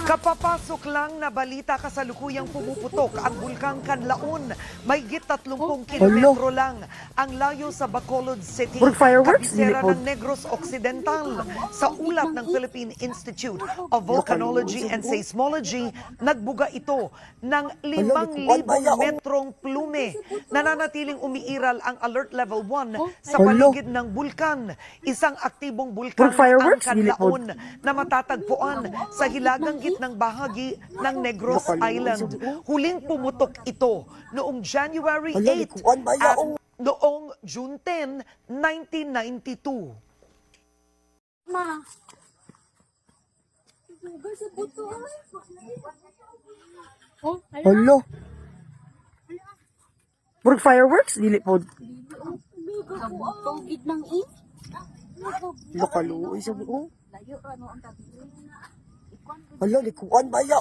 Kapapasok lang na balita, kasalukuyang pumuputok ang Bulkang Kanlaon. Mahigit 30 kilometro lang ang layo sa Bacolod City, kabisera ng Negros Occidental. Sa ulat ng Philippine Institute of Volcanology and Seismology, nagbuga ito ng 5,000 metrong plume. Nananatiling umiiral ang Alert Level 1 sa paligid ng bulkan. Isang aktibong bulkan ang Kanlaon na matatagpuan sa hilagang gitnang bahagi ng Negros Island. Huling pumutok ito noong January 8 at noong June 10, 1992. Ma. Duga sa buto. Oh, Hello. Murag fireworks dili pod. Tugid ng in. Lokalo isa buo. Layo ano ang tabi. Hello, likuan ba ya?